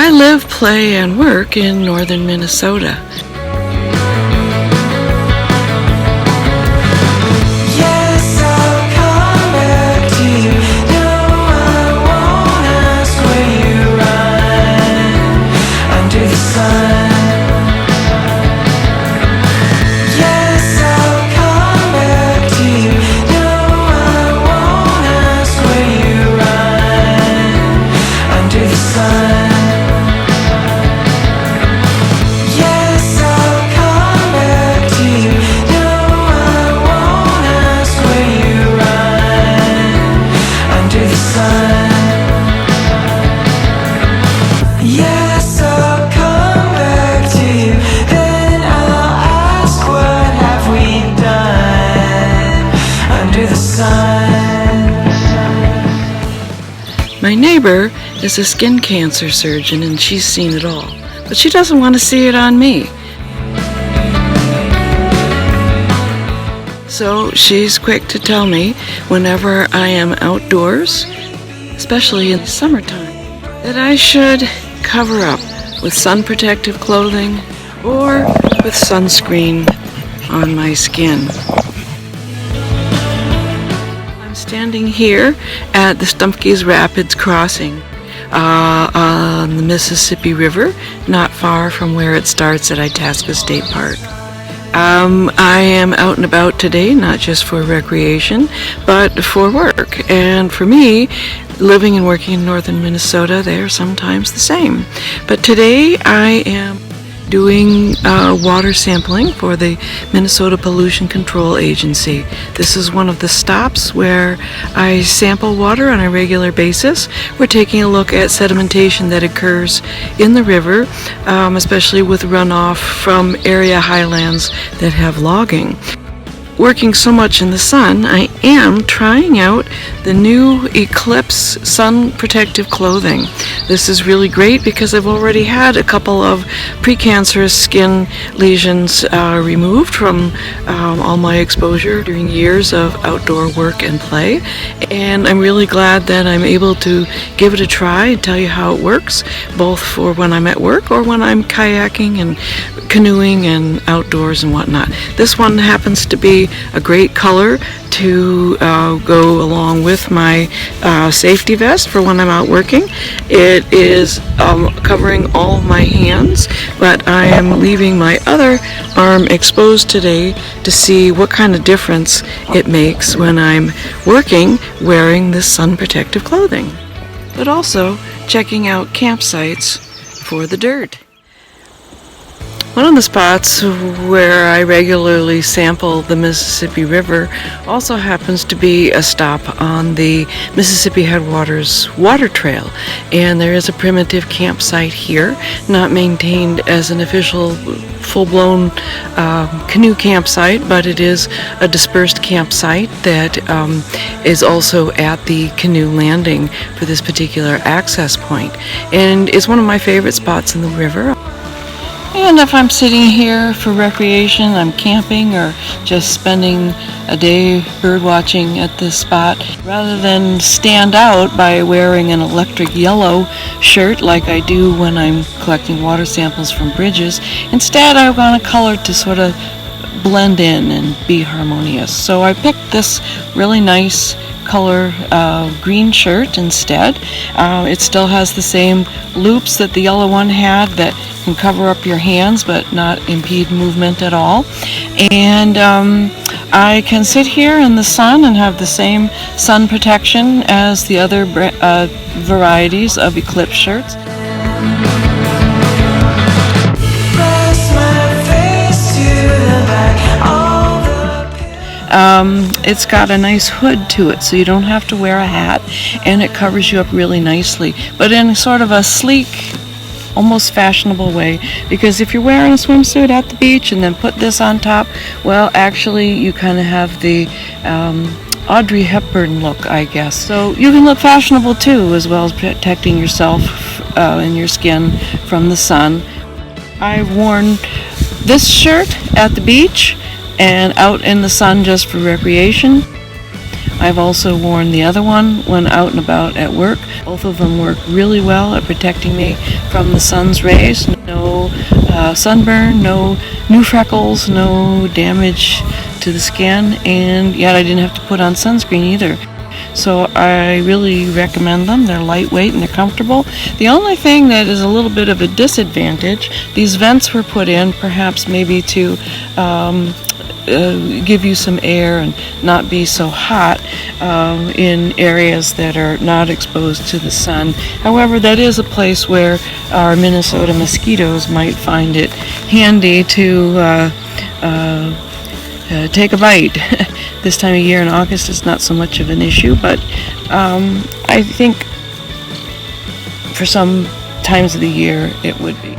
I live, play, and work in northern Minnesota. My neighbor is a skin cancer surgeon and she's seen it all, but she doesn't want to see it on me. So she's quick to tell me whenever I am outdoors, especially in the summertime, that I should cover up with sun protective clothing or with sunscreen on my skin. Standing here at the Stumphges Rapids crossing on the Mississippi River, not far from where it starts at Itasca State Park. I am out and about today, not just for recreation, but for work. And for me, living and working in northern Minnesota, they are sometimes the same. But today I am doing water sampling for the Minnesota Pollution Control Agency. This is one of the stops where I sample water on a regular basis. We're taking a look at sedimentation that occurs in the river, especially with runoff from area highlands that have logging. Working so much in the sun, I am trying out the new Eclipse sun protective clothing. This is really great because I've already had a couple of precancerous skin lesions removed from all my exposure during years of outdoor work and play, and I'm really glad that I'm able to give it a try and tell you how it works, both for when I'm at work or when I'm kayaking and canoeing and outdoors and whatnot. This one happens to be a great color to go along with my safety vest for when I'm out working. It is covering all of my hands, but I am leaving my other arm exposed today to see what kind of difference it makes when I'm working wearing this sun protective clothing. But also checking out campsites for the dirt. One of the spots where I regularly sample the Mississippi River also happens to be a stop on the Mississippi Headwaters Water Trail, and there is a primitive campsite here, not maintained as an official full-blown canoe campsite, but it is a dispersed campsite that is also at the canoe landing for this particular access point, and it's one of my favorite spots in the river. And if I'm sitting here for recreation, I'm camping or just spending a day bird watching at this spot, rather than stand out by wearing an electric yellow shirt like I do when I'm collecting water samples from bridges, instead I want a color to sort of blend in and be harmonious. So I picked this really nice color green shirt instead. It still has the same loops that the yellow one had that can cover up your hands but not impede movement at all. And I can sit here in the sun and have the same sun protection as the other varieties of Eclipse shirts. It's got a nice hood to it, so you don't have to wear a hat, and it covers you up really nicely, but in sort of a sleek, almost fashionable way, because if you're wearing a swimsuit at the beach and then put this on top, well, actually you kind of have the Audrey Hepburn look, I guess. So you can look fashionable too, as well as protecting yourself and your skin from the sun. I've worn this shirt at the beach and out in the sun just for recreation. I've also worn the other one when out and about at work. Both of them work really well at protecting me from the sun's rays. No sunburn, no new freckles, no damage to the skin, and yet I didn't have to put on sunscreen either. So I really recommend them. They're lightweight and they're comfortable. The only thing that is a little bit of a disadvantage, these vents were put in perhaps maybe to give you some air and not be so hot in areas that are not exposed to the sun. However, that is a place where our Minnesota mosquitoes might find it handy to take a bite. This time of year in August is not so much of an issue, but I think for some times of the year it would be.